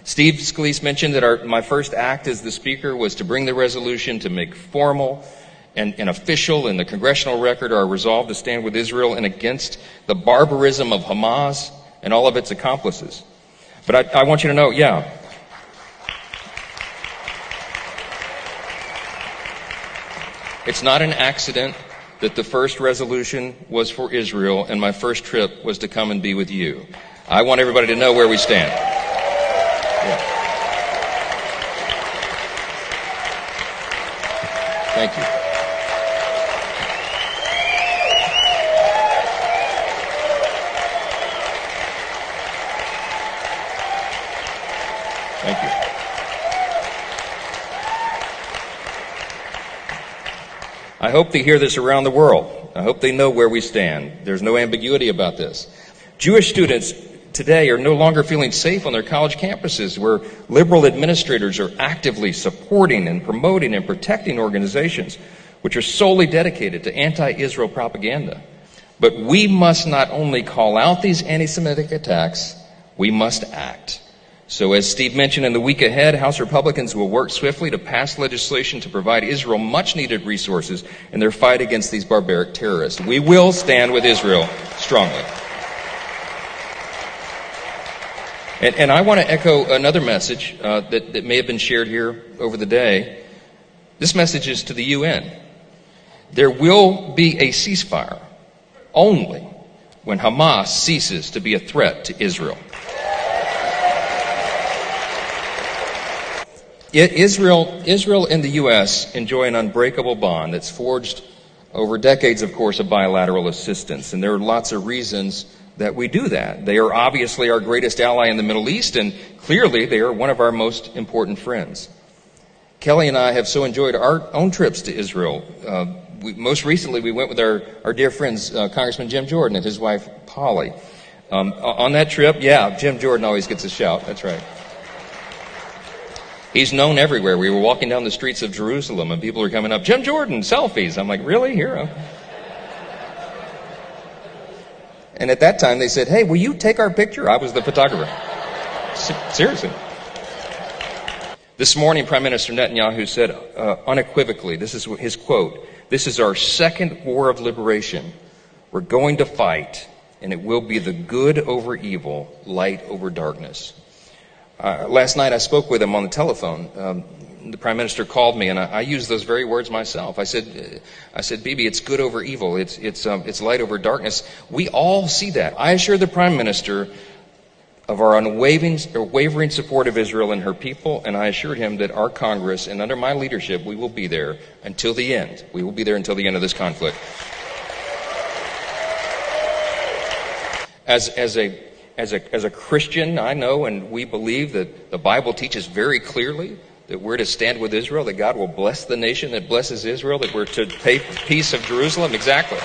Steve Scalise mentioned that my first act as the Speaker was to bring the resolution to make formal and official in the congressional record our resolve to stand with Israel and against the barbarism of Hamas and all of its accomplices. But I want you to know, it's not an accident that the first resolution was for Israel and my first trip was to come and be with you. I want everybody to know where we stand. Thank you. Thank you. I hope they hear this around the world. I hope they know where we stand. There's no ambiguity about this. Jewish students today are no longer feeling safe on their college campuses, where liberal administrators are actively supporting and promoting and protecting organizations which are solely dedicated to anti-Israel propaganda. But we must not only call out these anti-Semitic attacks, we must act. So as Steve mentioned, in the week ahead, House Republicans will work swiftly to pass legislation to provide Israel much-needed resources in their fight against these barbaric terrorists. We will stand with Israel strongly. And I want to echo another message that may have been shared here over the day. This message is to the UN. There will be a ceasefire only when Hamas ceases to be a threat to Israel. Israel and the U.S. enjoy an unbreakable bond that's forged over decades, of course, of bilateral assistance. And there are lots of reasons that we do that. They are obviously our greatest ally in the Middle East, and clearly they are one of our most important friends. Kelly and I have so enjoyed our own trips to Israel. Most recently, we went with our dear friends, Congressman Jim Jordan and his wife, Polly. On that trip, Jim Jordan always gets a shout. That's right. He's known everywhere. We were walking down the streets of Jerusalem, and people are coming up, Jim Jordan, selfies. I'm like, really? Here? And at that time, they said, hey, will you take our picture? I was the photographer. Seriously. This morning, Prime Minister Netanyahu said unequivocally, this is his quote, "This is our second war of liberation. We're going to fight, and it will be the good over evil, light over darkness." Last night, I spoke with him on the telephone. The Prime Minister called me, and I used those very words myself. I said, Bibi, it's good over evil. It's light over darkness. We all see that. I assured the Prime Minister of our unwavering support of Israel and her people, and I assured him that our Congress, and under my leadership, we will be there until the end. We will be there until the end of this conflict. As a Christian, I know and we believe that the Bible teaches very clearly that we're to stand with Israel, that God will bless the nation that blesses Israel, that we're to pay peace of Jerusalem. Exactly.